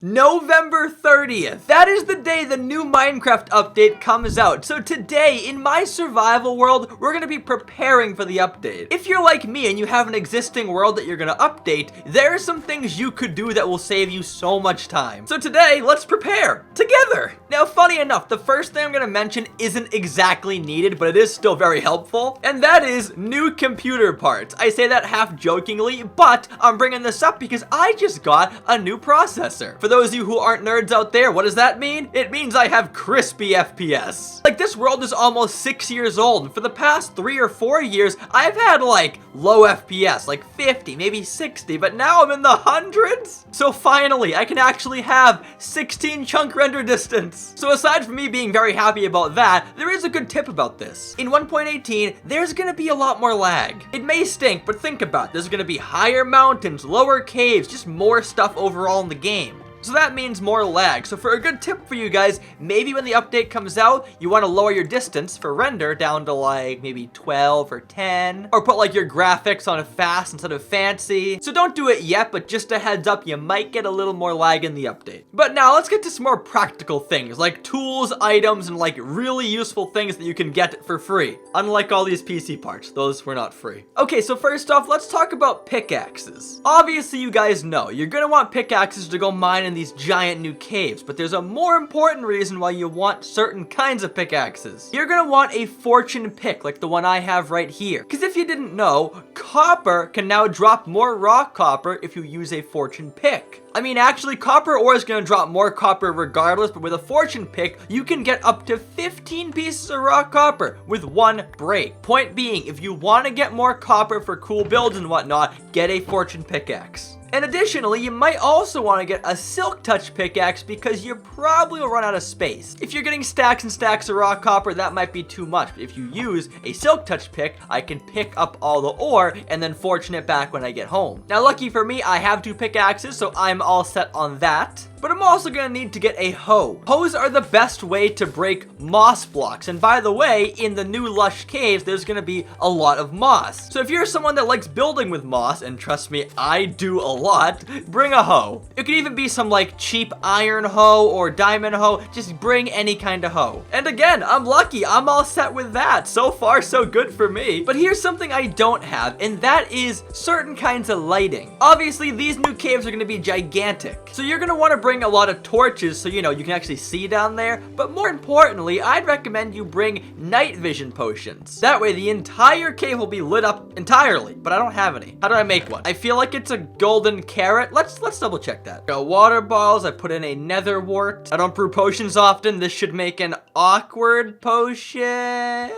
November 30th. That is the day the new Minecraft update comes out. So today, in my survival world, we're going to be preparing for the update. If you're like me and you have an existing world that you're going to update, there are some things you could do that will save you so much time. So today, let's prepare together. Now, funny enough, the first thing I'm going to mention isn't exactly needed, but it is still very helpful. And that is new computer parts. I say that half jokingly, but I'm bringing this up because I just got a new processor. For those of you who aren't nerds out there, what does that mean? It means I have crispy FPS. Like, this world is almost 6 years old, and for the past 3 or 4 years, I've had like low FPS, like 50, maybe 60, but now I'm in the hundreds. So finally, I can actually have 16 chunk render distance. So aside from me being very happy about that, there is a good tip about this. In 1.18, there's gonna be a lot more lag. It may stink, but think about it. There's gonna be higher mountains, lower caves, just more stuff overall in the game. So that means more lag. So for a good tip for you guys, maybe when the update comes out, you want to lower your distance for render down to like maybe 12 or 10, or put like your graphics on a fast instead of fancy. So don't do it yet, but just a heads up, you might get a little more lag in the update. But now let's get to some more practical things like tools, items, and like really useful things that you can get for free. Unlike all these PC parts, those were not free. Okay, so first off, let's talk about pickaxes. Obviously, you guys know you're gonna want pickaxes to go mine in these giant new caves, but there's a more important reason why you want certain kinds of pickaxes. You're gonna want a fortune pick like the one I have right here, because if you didn't know, copper can now drop more raw copper if you use a fortune pick. I mean, actually, copper ore is going to drop more copper regardless, but with a fortune pick, you can get up to 15 pieces of raw copper with one break. Point being, if you want to get more copper for cool builds and whatnot, get a fortune pickaxe. And additionally, you might also want to get a silk touch pickaxe because you probably will run out of space. If you're getting stacks and stacks of raw copper, that might be too much. But if you use a silk touch pick, I can pick up all the ore and then fortune it back when I get home. Now, lucky for me, I have 2 pickaxes, so I'm all set on that. But I'm also gonna need to get a hoe. Hoes are the best way to break moss blocks. And by the way, in the new lush caves, there's gonna be a lot of moss. So if you're someone that likes building with moss, and trust me, I do a lot, bring a hoe. It could even be some like cheap iron hoe or diamond hoe. Just bring any kind of hoe. And again, I'm lucky, I'm all set with that. So far, so good for me. But here's something I don't have, and that is certain kinds of lighting. Obviously, these new caves are gonna be gigantic. So you're gonna wanna bring a lot of torches so you know you can actually see down there, but more importantly, I'd recommend you bring night vision potions. That way the entire cave will be lit up entirely, but I don't have any. How do I make one? I feel like it's a golden carrot. Let's double check that. Got water balls. I put in a nether wart. I don't brew potions often. This should make an awkward potion.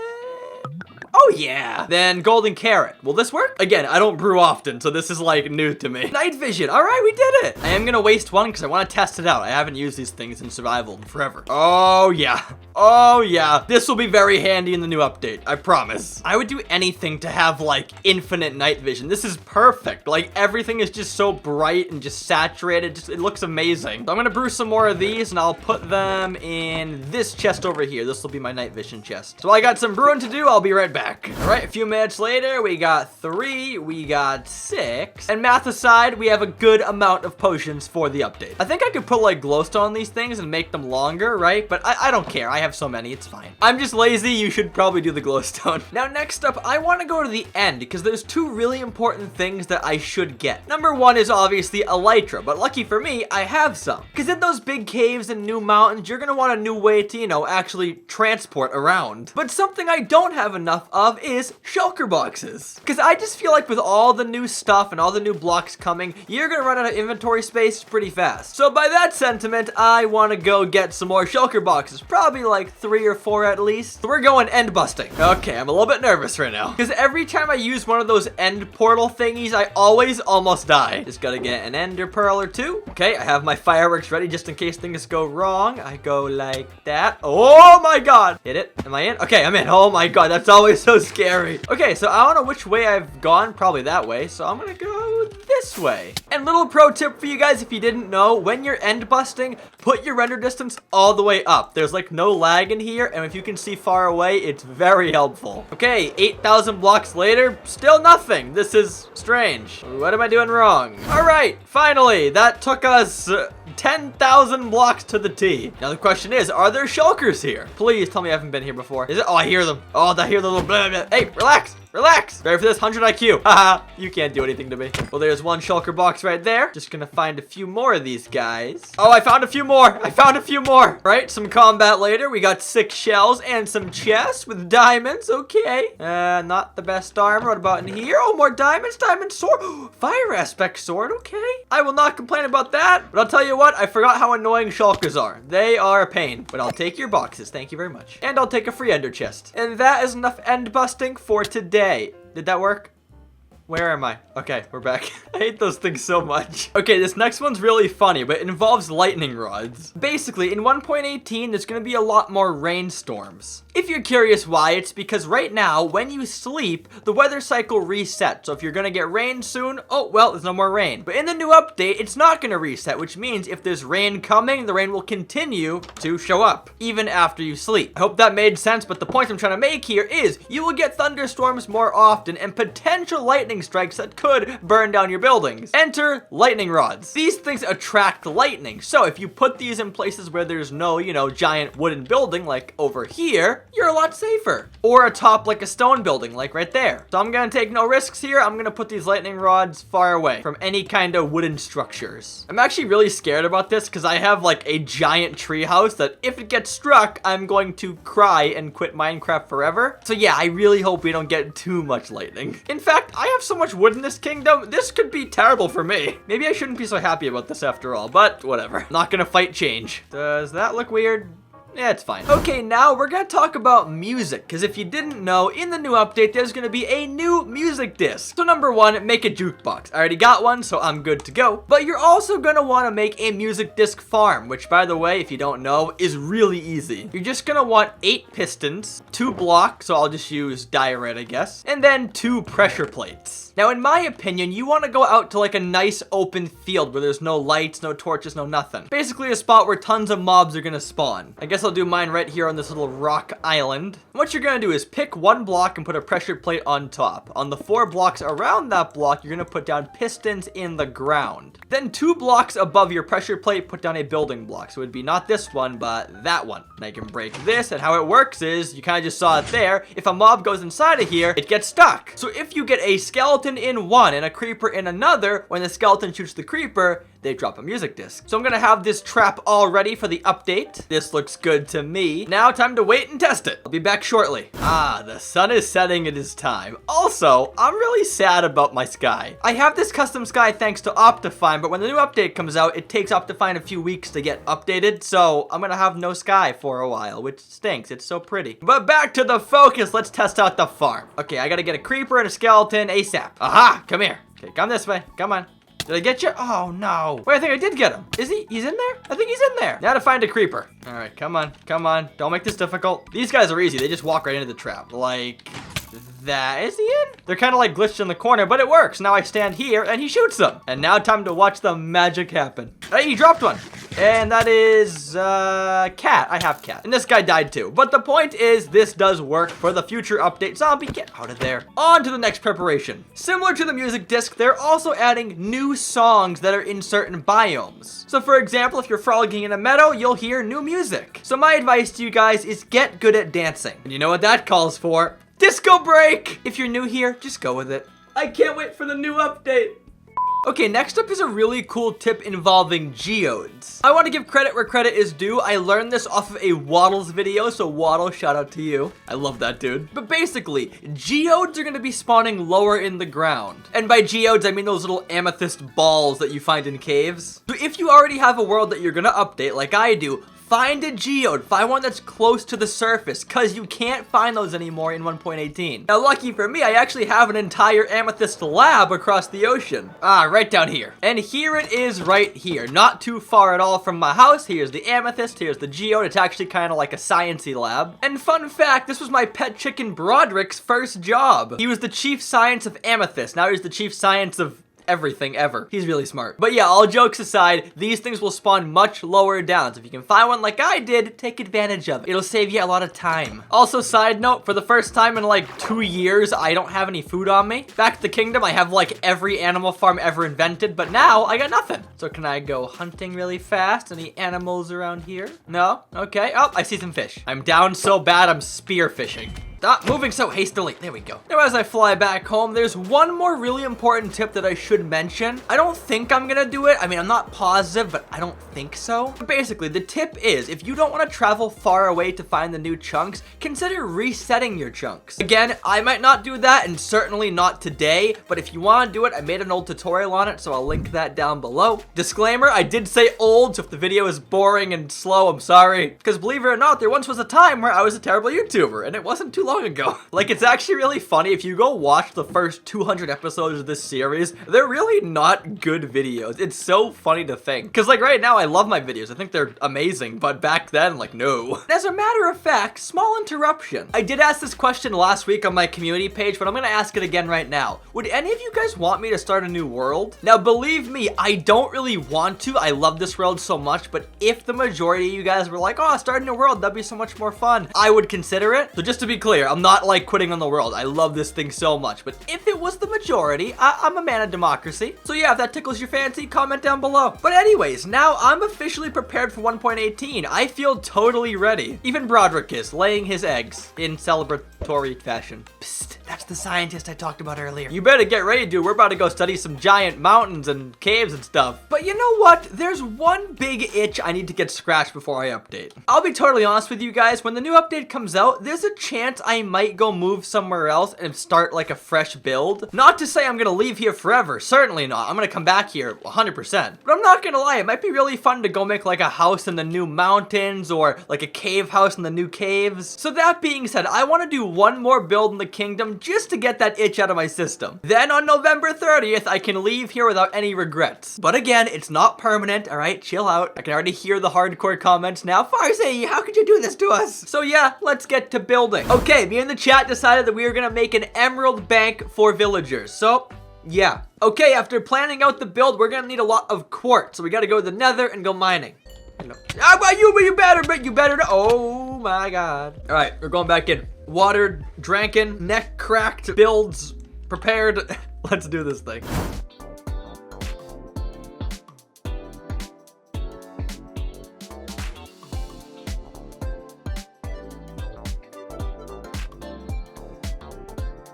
Oh yeah. Then golden carrot. Will this work? Again, I don't brew often, so this is like new to me. Night vision. All right, we did it. I am gonna waste one because I want to test it out. I haven't used these things in survival in forever. Oh yeah. Oh yeah. This will be very handy in the new update. I promise. I would do anything to have like infinite night vision. This is perfect. Like everything is just so bright and just saturated. It looks amazing. So I'm gonna brew some more of these and I'll put them in this chest over here. This will be my night vision chest. So I got some brewing to do. I'll be right back. All right, a few minutes later, we got 3, we got 6, and math aside, we have a good amount of potions for the update. I think I could put like glowstone on these things and make them longer, right? But I don't care. I have so many, it's fine. I'm just lazy. You should probably do the glowstone. Now, next up, I want to go to the end because there's 2 really important things that I should get. Number 1 is obviously elytra, but lucky for me, I have some. Because in those big caves and new mountains, you're going to want a new way to, you know, actually transport around. But something I don't have enough of is shulker boxes. Because I just feel like with all the new stuff and all the new blocks coming, you're gonna run out of inventory space pretty fast. So by that sentiment, I want to go get some more shulker boxes. Probably like 3 or 4 at least. So we're going end busting. Okay, I'm a little bit nervous right now. Because every time I use one of those end portal thingies, I always almost die. Just gotta get an ender pearl or 2. Okay, I have my fireworks ready just in case things go wrong. I go like that. Oh my god. Hit it. Am I in? Okay, I'm in. Oh my god, that's always so scary. Okay, so I don't know which way I've gone. Probably that way. So I'm gonna go this way. And little pro tip for you guys, if you didn't know, when you're end busting, put your render distance all the way up. There's like no lag in here, and if you can see far away, it's very helpful. Okay, 8,000 blocks later, still nothing. This is strange. What am I doing wrong? All right, finally, that took us 10,000 blocks to the T. Now the question is, are there shulkers here? Please tell me I haven't been here before. Is it? Oh, I hear them. Oh, I hear the little blah, blah. Hey, relax. Relax. Ready for this? 100 IQ. Haha, you can't do anything to me. Well, there's one shulker box right there. Just gonna find a few more of these guys. Oh, I found a few more. I found a few more. Right, some combat later. We got 6 shells and some chests with diamonds. Okay. Not the best armor. What about in here? Oh, more diamonds. Diamond sword. Fire aspect sword. Okay. I will not complain about that. But I'll tell you what, I forgot how annoying shulkers are. They are a pain. But I'll take your boxes. Thank you very much. And I'll take a free ender chest. And that is enough end busting for today. Did that work? Where am I? Okay, we're back. I hate those things so much. Okay, this next one's really funny, but it involves lightning rods. Basically, in 1.18, there's gonna be a lot more rainstorms. If you're curious why, it's because right now, when you sleep, the weather cycle resets. So if you're gonna get rain soon, oh, well, there's no more rain. But in the new update, it's not gonna reset, which means if there's rain coming, the rain will continue to show up, even after you sleep. I hope that made sense, but the point I'm trying to make here is you will get thunderstorms more often and potential lightning strikes that could burn down your buildings. Enter lightning rods. These things attract lightning. So if you put these in places where there's no, giant wooden building like over here, you're a lot safer. Or atop like a stone building like right there. So I'm gonna take no risks here. I'm gonna put these lightning rods far away from any kind of wooden structures. I'm actually really scared about this because I have like a giant tree house that if it gets struck, I'm going to cry and quit Minecraft forever. So yeah, I really hope we don't get too much lightning. In fact, I have so much wood in this kingdom, this could be terrible for me. Maybe I shouldn't be so happy about this after all, but whatever. Not gonna fight change. Does that look weird? Yeah, it's fine. Okay, now we're gonna talk about music, because if you didn't know, in the new update, there's gonna be a new music disc. So number one, make a jukebox. I already got one, so I'm good to go. But you're also gonna wanna make a music disc farm, which by the way, if you don't know, is really easy. You're just gonna want 8 pistons, 2 blocks, so I'll just use diorite, I guess, and then 2 pressure plates. Now, in my opinion, you wanna go out to like a nice open field where there's no lights, no torches, no nothing. Basically a spot where tons of mobs are gonna spawn. I guess I'll do mine right here on this little rock island. What you're gonna do is pick 1 block and put a pressure plate on top. On the 4 blocks around that block, you're gonna put down pistons in the ground. Then 2 blocks above your pressure plate, put down a building block. So it would be not this one, but that one. Now you can break this, and how it works is, you kind of just saw it there. If a mob goes inside of here, it gets stuck. So if you get a skeleton in one and a creeper in another, when the skeleton shoots the creeper, they drop a music disc. So I'm gonna have this trap all ready for the update. This looks good to me. Now time to wait and test it. I'll be back shortly. Ah, the sun is setting. It is time. Also, I'm really sad about my sky. I have this custom sky thanks to Optifine, but when the new update comes out, it takes Optifine a few weeks to get updated. So I'm gonna have no sky for a while, which stinks. It's so pretty. But back to the focus. Let's test out the farm. Okay, I gotta get a creeper and a skeleton ASAP. Aha, come here. Okay, come this way. Come on. Did I get you? Oh, no. Wait, I think I did get him. Is he? He's in there? I think he's in there. Now to find a creeper. All right, come on. Come on. Don't make this difficult. These guys are easy. They just walk right into the trap. Like that. Is he in? They're kind of like glitched in the corner, but it works. Now I stand here and he shoots them. And now time to watch the magic happen. Hey, he dropped one. And that is, cat. I have cat. And this guy died too. But the point is, this does work for the future update. Zombie, get out of there. On to the next preparation. Similar to the music disc, they're also adding new songs that are in certain biomes. So for example, if you're frolicking in a meadow, you'll hear new music. So my advice to you guys is get good at dancing. And you know what that calls for? Disco break! If you're new here, just go with it. I can't wait for the new update. Okay, next up is a really cool tip involving geodes. I want to give credit where credit is due. I learned this off of a Waddles video, so Waddle, shout out to you. I love that dude. But basically, geodes are going to be spawning lower in the ground. And by geodes, I mean those little amethyst balls that you find in caves. So if you already have a world that you're going to update like I do, find a geode, find one that's close to the surface, because you can't find those anymore in 1.18. Now, lucky for me, I actually have an entire amethyst lab across the ocean. Ah, right down here. And here it is right here. Not too far at all from my house. Here's the amethyst, here's the geode. It's actually kind of like a sciencey lab. And fun fact, this was my pet chicken Broderick's first job. He was the chief science of amethyst. Now he's the chief science of everything ever. He's really smart. But yeah, all jokes aside, these things will spawn much lower down. So if you can find one like I did, take advantage of it. It'll save you a lot of time. Also, side note, for the first time in like 2 years, I don't have any food on me. Back to the kingdom, I have like every animal farm ever invented, but now I got nothing. So can I go hunting really fast? Any animals around here? No? Okay. Oh, I see some fish. I'm down so bad, I'm spear fishing. Stop moving so hastily. There we go. Now, as I fly back home, there's one more really important tip that I should mention. I don't think I'm gonna do it. I mean, I'm not positive, but I don't think so. Basically, the tip is, if you don't want to travel far away to find the new chunks, consider resetting your chunks. Again, I might not do that, and certainly not today, but if you want to do it, I made an old tutorial on it, so I'll link that down below. Disclaimer, I did say old, so if the video is boring and slow, I'm sorry. Because believe it or not, there once was a time where I was a terrible YouTuber, and it wasn't too long ago. Like, it's actually really funny. If you go watch the first 200 episodes of this series, they're really not good videos. It's so funny to think. Because, like, right now, I love my videos. I think they're amazing. But back then, like, no. As a matter of fact, small interruption. I did ask this question last week on my community page, but I'm going to ask it again right now. Would any of you guys want me to start a new world? Now, believe me, I don't really want to. I love this world so much, but if the majority of you guys were like, oh, start a new world, that'd be so much more fun, I would consider it. So just to be clear, I'm not like quitting on the world. I love this thing so much, but if it was the majority, I'm a man of democracy. So yeah, if that tickles your fancy, comment down below. But anyways, now I'm officially prepared for 1.18. I feel totally ready. Even Broderick is laying his eggs in celebratory fashion. Psst, that's the scientist I talked about earlier. You better get ready, dude. We're about to go study some giant mountains and caves and stuff. But you know what? There's one big itch I need to get scratched before I update. I'll be totally honest with you guys. When the new update comes out, there's a chance I might go move somewhere else and start like a fresh build. Not to say I'm gonna leave here forever. Certainly not. I'm gonna come back here 100%. But I'm not gonna lie. It might be really fun to go make like a house in the new mountains or like a cave house in the new caves. So that being said, I want to do one more build in the kingdom just to get that itch out of my system. Then on November 30th, I can leave here without any regrets. But again, it's not permanent. All right, chill out. I can already hear the hardcore comments now. Farzy, how could you do this to us? So yeah, let's get to building. Okay, me and the chat decided that we were gonna make an emerald bank for villagers. So yeah. Okay, after planning out the build, we're gonna need a lot of quartz. So we gotta go to the nether and go mining. You better. Oh my god. All right, we're going back in. Water drinking, neck cracked, builds prepared. Let's do this thing.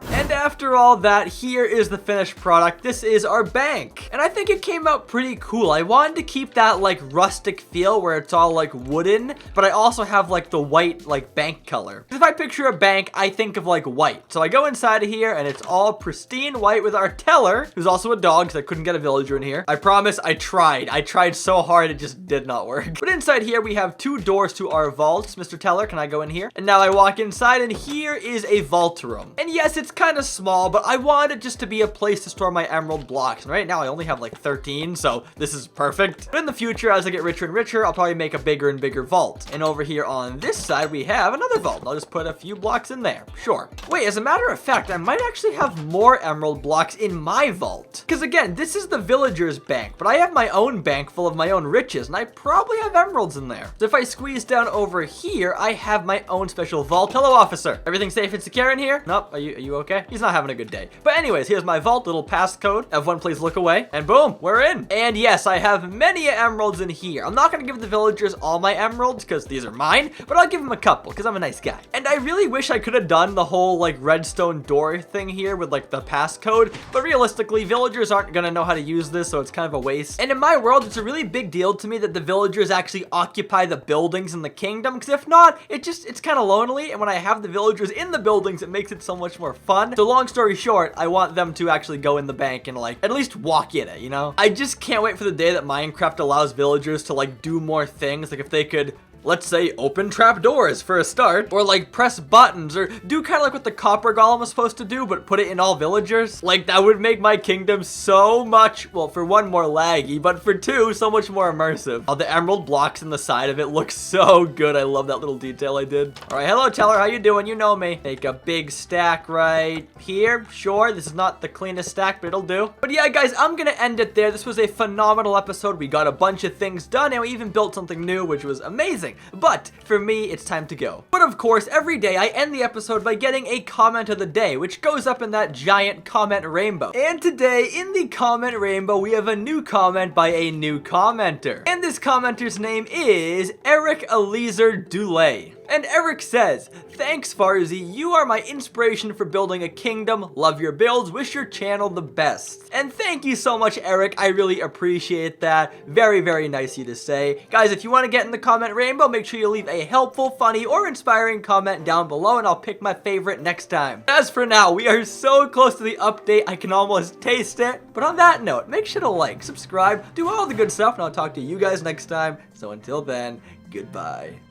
And after all that, here is the finished product. This is our bank. And I think it came out pretty cool. I wanted to keep that like rustic feel where it's all like wooden, but I also have like the white like bank color. If I picture a bank, I think of like white. So I go inside of here and it's all pristine white with our teller, who's also a dog because I couldn't get a villager in here. I promise I tried. I tried so hard, it just did not work. But inside here, we have 2 doors to our vaults. Mr. Teller, can I go in here? And now I walk inside and here is a vault room. And yes, it's kind of small, but I wanted it just to be a place to store my emerald blocks. And right now I only have like 13, so this is perfect. But in the future, as I get richer and richer, I'll probably make a bigger and bigger vault. And over here on this side, we have another vault. I'll just put a few blocks in there. Sure. Wait, as a matter of fact, I might actually have more emerald blocks in my vault. Because again, this is the villager's bank, but I have my own bank full of my own riches, and I probably have emeralds in there. So if I squeeze down over here, I have my own special vault. Hello, officer. Everything safe and secure in here? Nope. Are you okay? He's not having a good day. But anyways, here's my vault, little passcode. Everyone please look away. And boom, we're in. And yes, I have many emeralds in here. I'm not going to give the villagers all my emeralds because these are mine, but I'll give them a couple because I'm a nice guy. And I really wish I could have done the whole like redstone door thing here with like the passcode, but realistically, villagers aren't going to know how to use this, so it's kind of a waste. And in my world, it's a really big deal to me that the villagers actually occupy the buildings in the kingdom, because if not, it's kind of lonely, and when I have the villagers in the buildings, it makes it so much more fun. So long story short, I want them to actually go in the bank and like at least walk in it, you know? I just can't wait for the day that Minecraft allows villagers to like do more things. Like if they could let's say open trap doors for a start, or like press buttons, or do kind of like what the copper golem was supposed to do, but put it in all villagers. Like, that would make my kingdom so much, well, for one, more laggy, but for two, so much more immersive. All the emerald blocks in the side of it look so good. I love that little detail I did. All right, hello Teller, how you doing? You know me. Make a big stack right here. Sure, this is not the cleanest stack, but it'll do. But yeah, guys, I'm gonna end it there. This was a phenomenal episode. We got a bunch of things done, and we even built something new, which was amazing. But for me, it's time to go. But of course, every day I end the episode by getting a comment of the day, which goes up in that giant comment rainbow. And today, in the comment rainbow, we have a new comment by a new commenter. And this commenter's name is Eric Eliezer Dulay. And Eric says, thanks Farzy, you are my inspiration for building a kingdom, love your builds, wish your channel the best. And thank you so much, Eric, I really appreciate that. Very, very nice of you to say. Guys, if you want to get in the comment rainbow, make sure you leave a helpful, funny, or inspiring comment down below, and I'll pick my favorite next time. As for now, we are so close to the update, I can almost taste it. But on that note, make sure to like, subscribe, do all the good stuff, and I'll talk to you guys next time. So until then, goodbye.